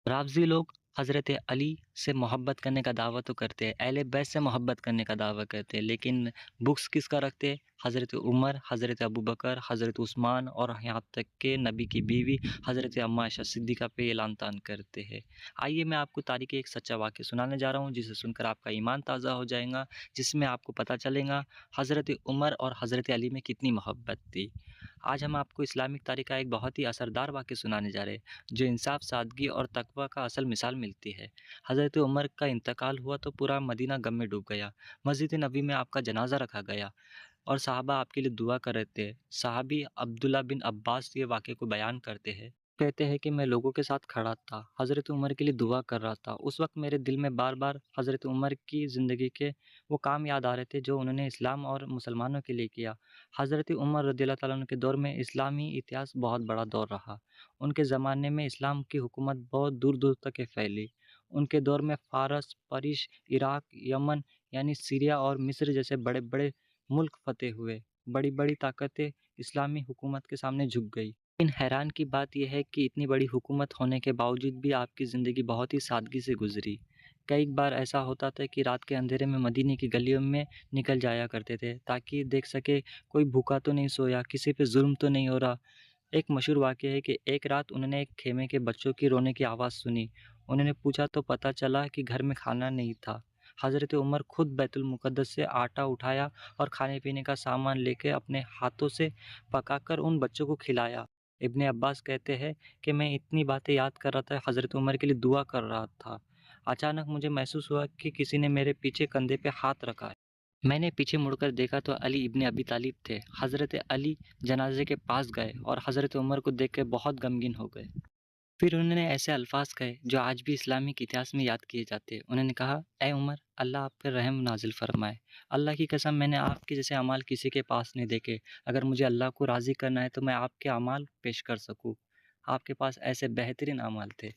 رافضی لوگ حضرت علی سے محبت کرنے کا دعویٰ تو کرتے ہیں، اہل بیت سے محبت کرنے کا دعویٰ کرتے ہیں، لیکن بغض کس کا رکھتے ہیں؟ حضرت عمر، حضرت ابوبکر، حضرت عثمان اور یہاں تک کہ نبی کی بیوی حضرت اماں عائشہ صدیقہ پہ یہ لعن طعن کرتے ہیں۔ آئیے میں آپ کو تاریخ ایک سچا واقعہ سنانے جا رہا ہوں، جسے سن کر آپ کا ایمان تازہ ہو جائے گا، جس میں آپ کو پتہ چلے گا حضرت عمر اور حضرت علی میں کتنی محبت تھی۔ آج ہم آپ کو اسلامک تاریخ کا ایک بہت ہی اثردار واقعہ سنانے جا رہے ہیں، جو انصاف، سادگی اور تقوی کا اصل مثال ملتی ہے۔ حضرت عمر کا انتقال ہوا تو پورا مدینہ غم میں ڈوب گیا۔ مسجد نبی میں آپ کا جنازہ رکھا گیا اور صحابہ آپ کے لیے دعا کر رہے تھے۔ صحابی عبداللہ بن عباس یہ واقعے کو بیان کرتے ہیں، کہتے ہیں کہ میں لوگوں کے ساتھ کھڑا تھا، حضرت عمر کے لیے دعا کر رہا تھا۔ اس وقت میرے دل میں بار بار حضرت عمر کی زندگی کے وہ کام یاد آ رہے تھے جو انہوں نے اسلام اور مسلمانوں کے لیے کیا۔ حضرت عمر رضی اللہ تعالیٰ عنہ کے دور میں اسلامی اتہاس بہت بڑا دور رہا۔ ان کے زمانے میں اسلام کی حکومت بہت دور دور تک پھیلی۔ ان کے دور میں فارس، پرش، عراق، یمن یعنی سیریا اور مصر جیسے بڑے بڑے ملک فتح ہوئے۔ بڑی بڑی طاقتیں اسلامی حکومت کے سامنے جھک گئی۔ لیکن حیران کی بات یہ ہے کہ اتنی بڑی حکومت ہونے کے باوجود بھی آپ کی زندگی بہت ہی سادگی سے گزری۔ کئی بار ایسا ہوتا تھا کہ رات کے اندھیرے میں مدینے کی گلیوں میں نکل جایا کرتے تھے تاکہ دیکھ سکے کوئی بھوکا تو نہیں سویا، کسی پہ ظلم تو نہیں ہو رہا۔ ایک مشہور واقعہ ہے کہ ایک رات انہوں نے ایک خیمے کے بچوں کی رونے کی آواز سنی۔ انہوں نے پوچھا تو پتہ چلا کہ گھر میں کھانا نہیں تھا۔ حضرت عمر خود بیت المقدس سے آٹا اٹھایا اور کھانے پینے کا سامان لے کے اپنے ہاتھوں سے پکا کر ان بچوں کو کھلایا۔ ابن عباس کہتے ہیں کہ میں اتنی باتیں یاد کر رہا تھا، حضرت عمر کے لیے دعا کر رہا تھا۔ اچانک مجھے محسوس ہوا کہ کسی نے میرے پیچھے کندھے پہ ہاتھ رکھا ہے۔ میں نے پیچھے مڑ کر دیکھا تو علی ابن ابی طالب تھے۔ حضرت علی جنازے کے پاس گئے اور حضرت عمر کو دیکھ کے بہت غمگین ہو گئے۔ پھر انہوں نے ایسے الفاظ کہے جو آج بھی اسلامک اتہاس میں یاد کیے جاتے ہیں۔ انہوں نے کہا، اے عمر، اللہ آپ پر رحم نازل فرمائے۔ اللہ کی قسم میں نے آپ کے جیسے اعمال کسی کے پاس نہیں دیکھے۔ اگر مجھے اللہ کو راضی کرنا ہے تو میں آپ کے اعمال پیش کر سکوں۔ آپ کے پاس ایسے بہترین اعمال تھے۔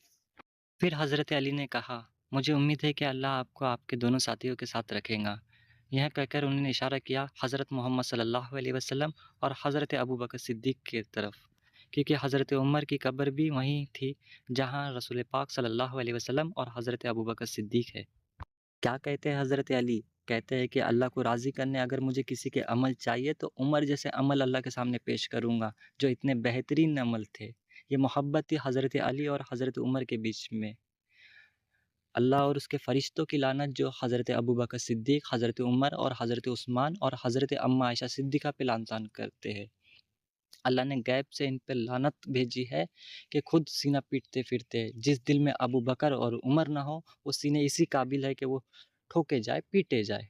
پھر حضرت علی نے کہا، مجھے امید ہے کہ اللہ آپ کو آپ کے دونوں ساتھیوں کے ساتھ رکھے گا۔ یہ کہہ کر انہوں نے اشارہ کیا حضرت محمد صلی اللہ علیہ وسلم اور حضرت ابوبکر صدیق کی طرف، کیونکہ حضرت عمر کی قبر بھی وہیں تھی جہاں رسول پاک صلی اللہ علیہ وسلم اور حضرت ابوبکر صدیق ہے۔ کیا کہتے ہیں حضرت علی؟ کہتے ہیں کہ اللہ کو راضی کرنے اگر مجھے کسی کے عمل چاہیے تو عمر جیسے عمل اللہ کے سامنے پیش کروں گا جو اتنے بہترین عمل تھے۔ یہ محبت تھی حضرت علی اور حضرت عمر کے بیچ میں۔ اللہ اور اس کے فرشتوں کی لعنت جو حضرت ابوبکر صدیق، حضرت عمر اور حضرت عثمان اور حضرت اماں عائشہ صدیقہ پہ لعن طعن کرتے ہیں۔ اللہ نے غیب سے ان پہ لعنت بھیجی ہے کہ خود سینہ پیٹتے پھرتے ہیں۔ جس دل میں ابو بکر اور عمر نہ ہو وہ سینے اسی قابل ہے کہ وہ ٹھوکے جائے، پیٹے جائے۔